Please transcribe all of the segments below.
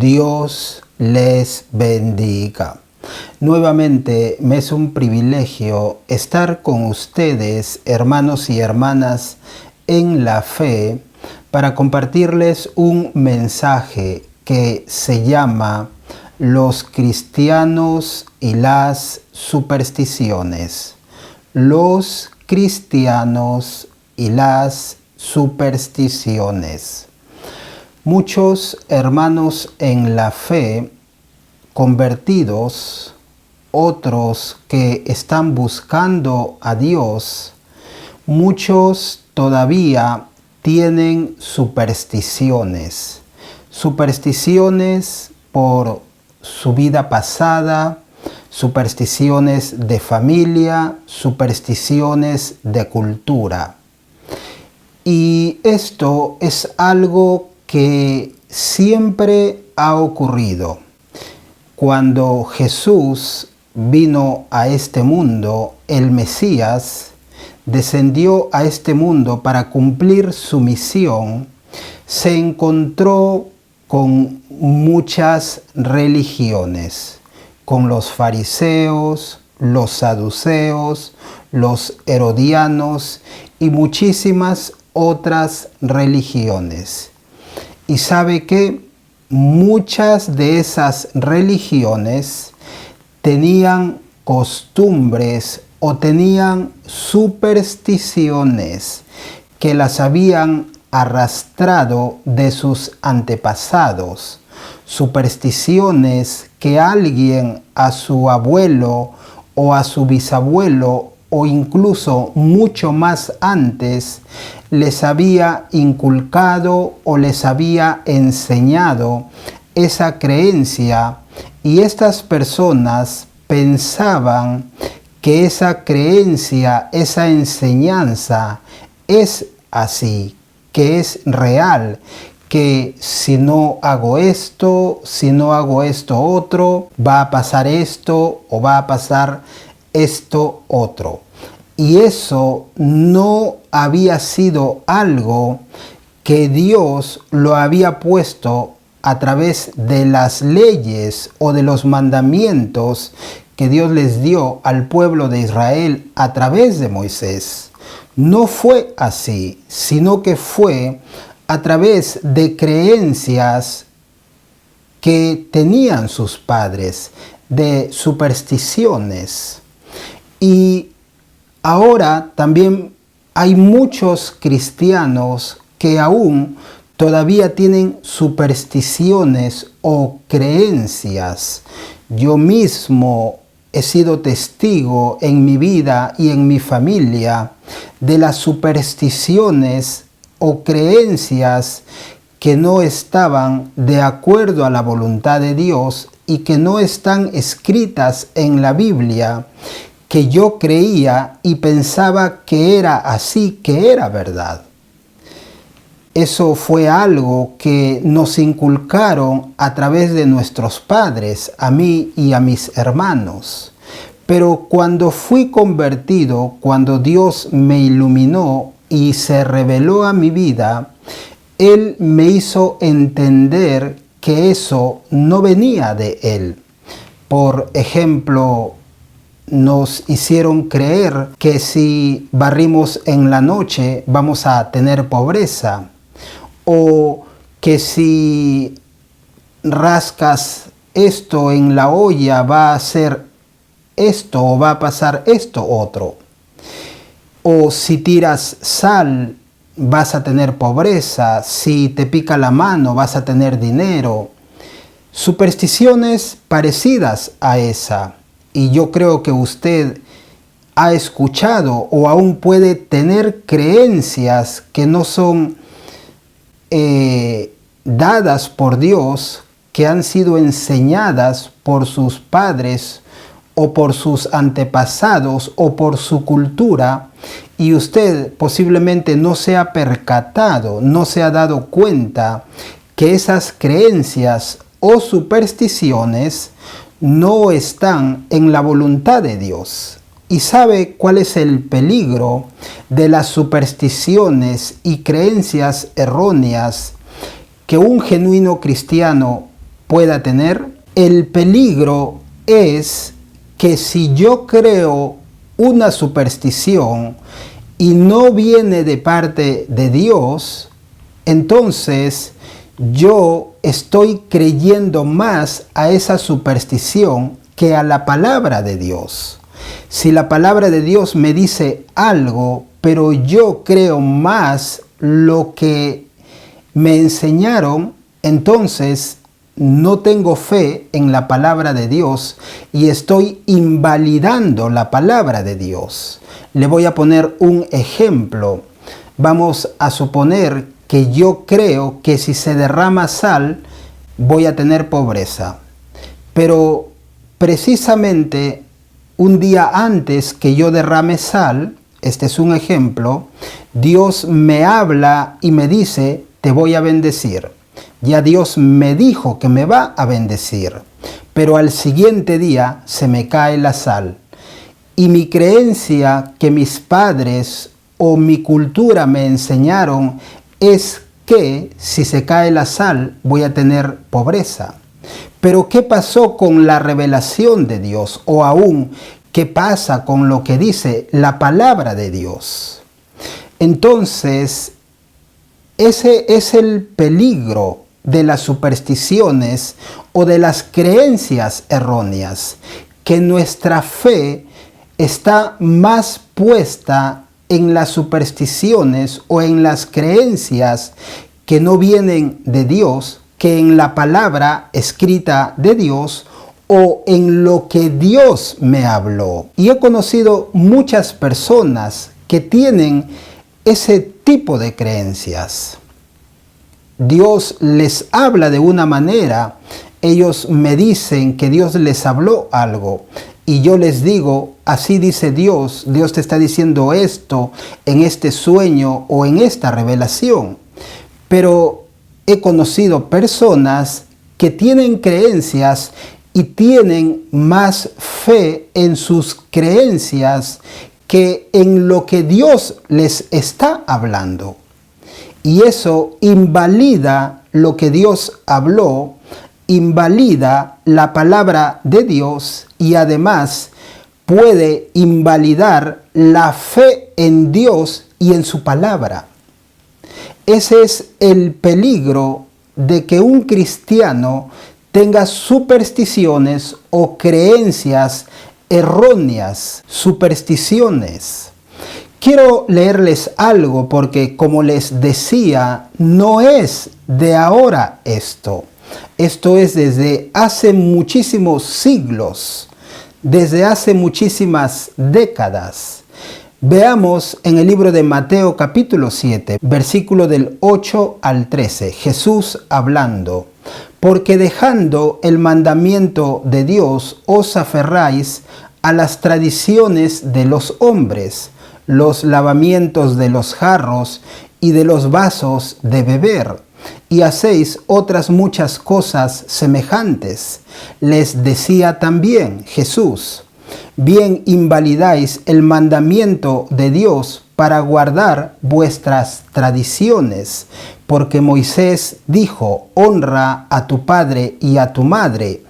Dios les bendiga. Nuevamente me es un privilegio estar con ustedes, hermanos y hermanas, en la fe, para compartirles un mensaje que se llama Los cristianos y las supersticiones. Los cristianos y las supersticiones. Muchos hermanos en la fe convertidos, otros que están buscando a Dios, muchos todavía tienen supersticiones. Supersticiones por su vida pasada, supersticiones de familia, supersticiones de cultura. Y esto es algo que siempre ha ocurrido. Cuando Jesús vino a este mundo, el Mesías descendió a este mundo para cumplir su misión, se encontró con muchas religiones, con los fariseos, los saduceos, los herodianos y muchísimas otras religiones. Y sabe que muchas de esas religiones tenían costumbres o tenían supersticiones que las habían arrastrado de sus antepasados. Supersticiones que alguien a su abuelo o a su bisabuelo o incluso mucho más antes les había inculcado o les había enseñado esa creencia, y estas personas pensaban que esa creencia, esa enseñanza es así, que es real, que si no hago esto, si no hago esto otro, va a pasar esto o va a pasar esto otro. Y eso no había sido algo que Dios lo había puesto a través de las leyes o de los mandamientos que Dios les dio al pueblo de Israel a través de Moisés. No fue así, sino que fue a través de creencias que tenían sus padres, de supersticiones. Y ahora también hay muchos cristianos que aún todavía tienen supersticiones o creencias. Yo mismo he sido testigo en mi vida y en mi familia de las supersticiones o creencias que no estaban de acuerdo a la voluntad de Dios y que no están escritas en la Biblia, que yo creía y pensaba que era así, que era verdad. Eso fue algo que nos inculcaron a través de nuestros padres, a mí y a mis hermanos. Pero cuando fui convertido, cuando Dios me iluminó y se reveló a mi vida, Él me hizo entender que eso no venía de Él. Por ejemplo, nos hicieron creer que si barrimos en la noche vamos a tener pobreza, o que si rascas esto en la olla va a ser esto o va a pasar esto otro, o si tiras sal vas a tener pobreza, si te pica la mano vas a tener dinero. Supersticiones parecidas a esa. Y yo creo que usted ha escuchado o aún puede tener creencias que no son dadas por Dios, que han sido enseñadas por sus padres o por sus antepasados o por su cultura, y usted posiblemente no se ha percatado, no se ha dado cuenta que esas creencias o supersticiones no están en la voluntad de Dios. ¿Y sabe cuál es el peligro de las supersticiones y creencias erróneas que un genuino cristiano pueda tener? El peligro es que si yo creo una superstición y no viene de parte de Dios, entonces yo estoy creyendo más a esa superstición que a la palabra de Dios. Si la palabra de Dios me dice algo, pero yo creo más lo que me enseñaron, entonces no tengo fe en la palabra de Dios y estoy invalidando la palabra de Dios. Le voy a poner un ejemplo. Vamos a suponer que yo creo que si se derrama sal voy a tener pobreza. Pero precisamente un día antes que yo derrame sal, este es un ejemplo, Dios me habla y me dice, te voy a bendecir. Ya Dios me dijo que me va a bendecir, pero al siguiente día se me cae la sal. Y mi creencia que mis padres o mi cultura me enseñaron es que si se cae la sal voy a tener pobreza. Pero ¿qué pasó con la revelación de Dios? O aún, ¿qué pasa con lo que dice la palabra de Dios? Entonces, ese es el peligro de las supersticiones o de las creencias erróneas, que nuestra fe está más puesta en las supersticiones o en las creencias que no vienen de Dios, que en la palabra escrita de Dios o en lo que Dios me habló. Y he conocido muchas personas que tienen ese tipo de creencias. Dios les habla de una manera, ellos me dicen que Dios les habló algo y yo les digo, así dice Dios, Dios te está diciendo esto en este sueño o en esta revelación. Pero he conocido personas que tienen creencias y tienen más fe en sus creencias que en lo que Dios les está hablando. Y eso invalida lo que Dios habló, invalida la palabra de Dios y además puede invalidar la fe en Dios y en su palabra. Ese es el peligro de que un cristiano tenga supersticiones o creencias erróneas, supersticiones. Quiero leerles algo porque, como les decía, no es de ahora esto. Esto es desde hace muchísimos siglos, desde hace muchísimas décadas. Veamos en el libro de Mateo capítulo 7, versículo del 8 al 13, Jesús hablando. Porque dejando el mandamiento de Dios, os aferráis a las tradiciones de los hombres, los lavamientos de los jarros y de los vasos de beber, y hacéis otras muchas cosas semejantes. Les decía también Jesús, bien invalidáis el mandamiento de Dios para guardar vuestras tradiciones, porque Moisés dijo, honra a tu padre y a tu madre,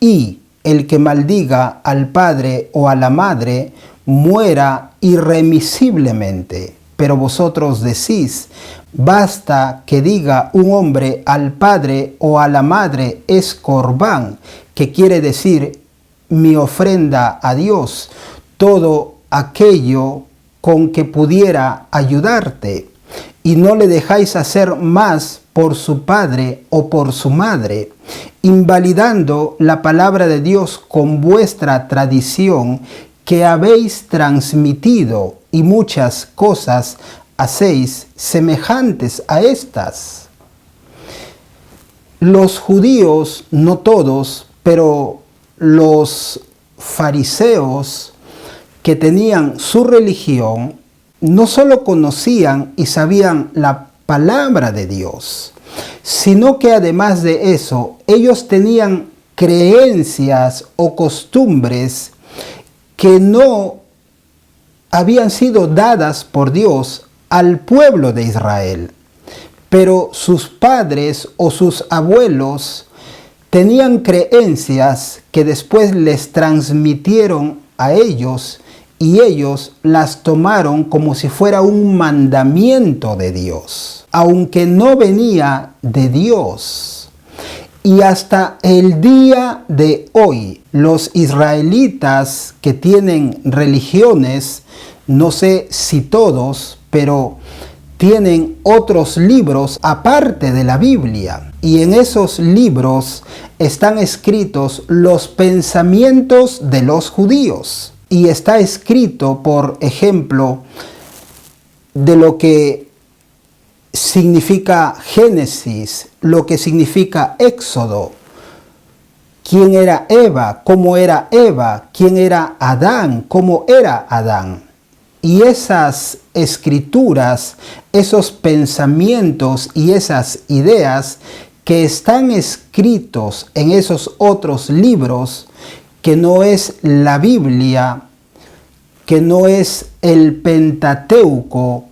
y el que maldiga al padre o a la madre, muera irremisiblemente. Pero vosotros decís, basta que diga un hombre al padre o a la madre es corbán, que quiere decir mi ofrenda a Dios, todo aquello con que pudiera ayudarte, y no le dejáis hacer más por su padre o por su madre, invalidando la palabra de Dios con vuestra tradición que habéis transmitido, y muchas cosas hacéis semejantes a estas. Los judíos, no todos, pero los fariseos que tenían su religión, no solo conocían y sabían la palabra de Dios, sino que además de eso, ellos tenían creencias o costumbres que no habían sido dadas por Dios al pueblo de Israel. Pero sus padres o sus abuelos tenían creencias que después les transmitieron a ellos y ellos las tomaron como si fuera un mandamiento de Dios, aunque no venía de Dios. Y hasta el día de hoy, los israelitas que tienen religiones, no sé si todos, pero tienen otros libros aparte de la Biblia. Y en esos libros están escritos los pensamientos de los judíos. Y está escrito, por ejemplo, de lo que significa Génesis, lo que significa Éxodo, quién era Eva, cómo era Eva, quién era Adán, cómo era Adán. Y esas escrituras, esos pensamientos y esas ideas que están escritos en esos otros libros, que no es la Biblia, que no es el Pentateuco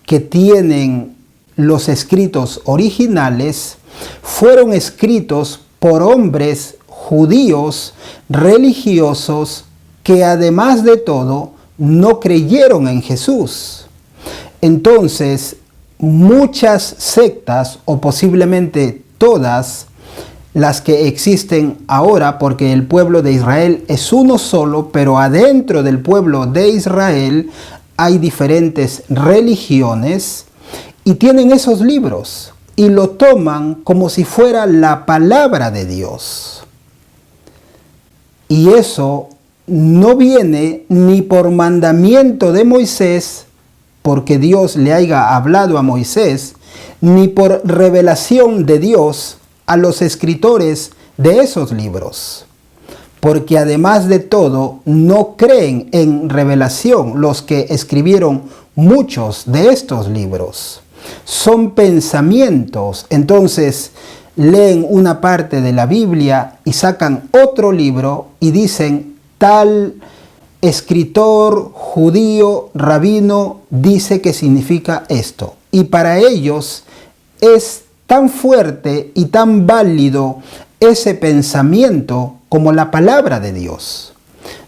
que tienen los escritos originales, fueron escritos por hombres judíos religiosos que además de todo no creyeron en Jesús. Entonces, muchas sectas, o posiblemente todas las que existen ahora, porque el pueblo de Israel es uno solo, pero adentro del pueblo de Israel hay diferentes religiones y tienen esos libros y lo toman como si fuera la palabra de Dios. Y eso no viene ni por mandamiento de Moisés, porque Dios le haya hablado a Moisés, ni por revelación de Dios a los escritores de esos libros. Porque además de todo, no creen en revelación los que escribieron muchos de estos libros. Son pensamientos. Entonces, leen una parte de la Biblia y sacan otro libro y dicen, tal escritor judío, rabino, dice que significa esto. Y para ellos es tan fuerte y tan válido ese pensamiento como la palabra de Dios.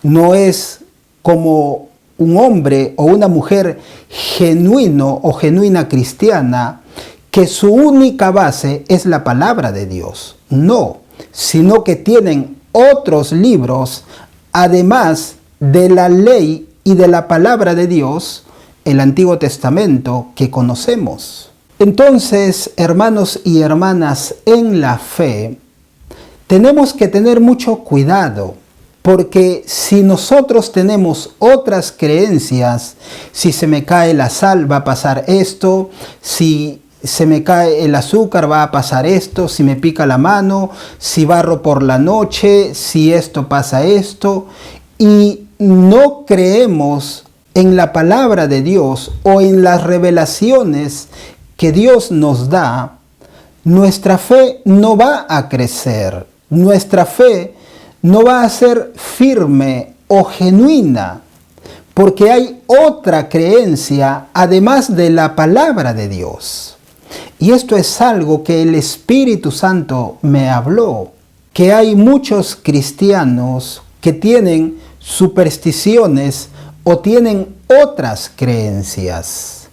No es como un hombre o una mujer genuino o genuina cristiana que su única base es la palabra de Dios. No, sino que tienen otros libros, además de la ley y de la palabra de Dios, el Antiguo Testamento que conocemos. Entonces, hermanos y hermanas en la fe, tenemos que tener mucho cuidado, porque si nosotros tenemos otras creencias, si se me cae la sal va a pasar esto, si se me cae el azúcar va a pasar esto, si me pica la mano, si barro por la noche, si esto pasa esto, y no creemos en la palabra de Dios o en las revelaciones que Dios nos da, nuestra fe no va a crecer, nuestra fe no va a ser firme o genuina, porque hay otra creencia además de la palabra de Dios. Y esto es algo que el Espíritu Santo me habló, que hay muchos cristianos que tienen supersticiones o tienen otras creencias.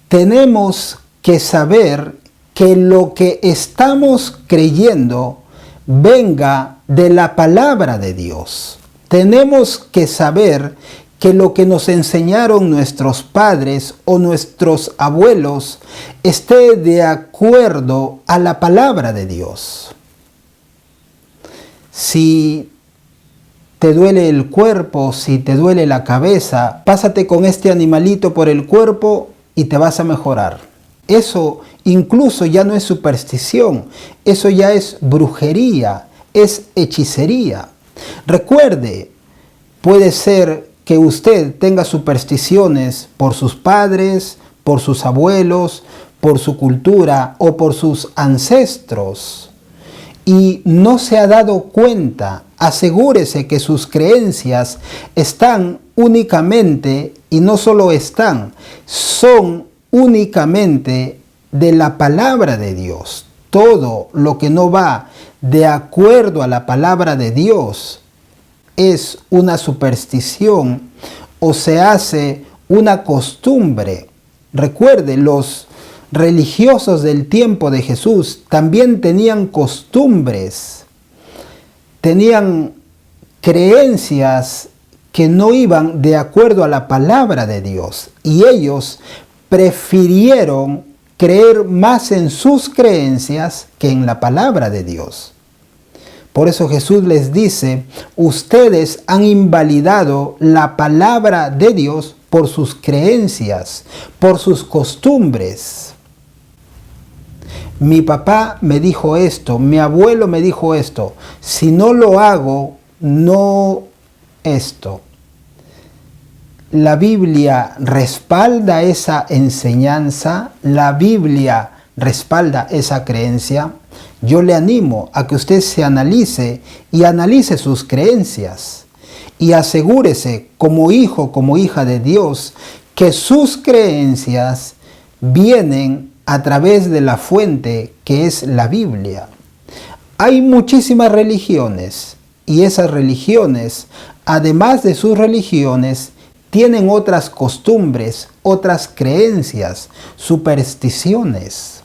Tenemos que saber que lo que estamos creyendo venga de la palabra de Dios. Tenemos que saber que lo que nos enseñaron nuestros padres o nuestros abuelos esté de acuerdo a la palabra de Dios. Si te duele el cuerpo, si te duele la cabeza, pásate con este animalito por el cuerpo y te vas a mejorar. Eso incluso ya no es superstición, eso ya es brujería, es hechicería. Recuerde, puede ser que usted tenga supersticiones por sus padres, por sus abuelos, por su cultura o por sus ancestros y no se ha dado cuenta. Asegúrese que sus creencias están únicamente, y no solo están, son únicamente de la palabra de Dios. todo lo que no va de acuerdo a la palabra de Dios es una superstición o se hace una costumbre. Recuerde, los religiosos del tiempo de Jesús también tenían costumbres, tenían creencias que no iban de acuerdo a la palabra de Dios, y ellos prefirieron creer más en sus creencias que en la palabra de Dios. Por eso Jesús les dice, ustedes han invalidado la palabra de Dios por sus creencias, por sus costumbres. Mi papá me dijo esto, mi abuelo me dijo esto, si no lo hago, no esto. La Biblia respalda esa enseñanza, la Biblia respalda esa creencia. Yo le animo a que usted se analice y analice sus creencias y asegúrese como hijo, como hija de Dios, que sus creencias vienen a través de la fuente que es la Biblia. Hay muchísimas religiones y esas religiones, además de sus religiones, tienen otras costumbres, otras creencias, supersticiones.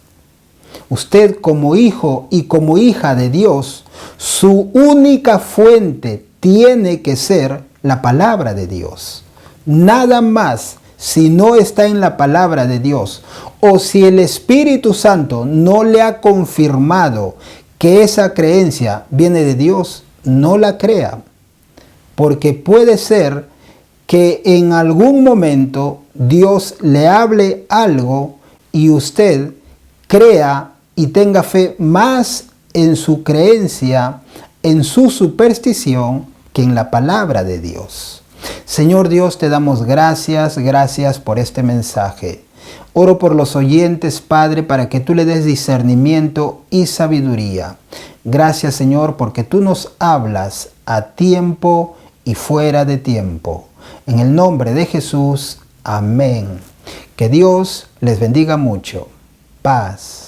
Usted como hijo y como hija de Dios, su única fuente tiene que ser la palabra de Dios. Nada más, si no está en la palabra de Dios o si el Espíritu Santo no le ha confirmado que esa creencia viene de Dios, no la crea. Porque puede ser que en algún momento Dios le hable algo y usted crea y tenga fe más en su creencia, en su superstición, que en la palabra de Dios. Señor Dios, te damos gracias por este mensaje. Oro por los oyentes, Padre, para que tú le des discernimiento y sabiduría. Gracias, Señor, porque tú nos hablas a tiempo y fuera de tiempo. En el nombre de Jesús, amén. Que Dios les bendiga mucho. Paz.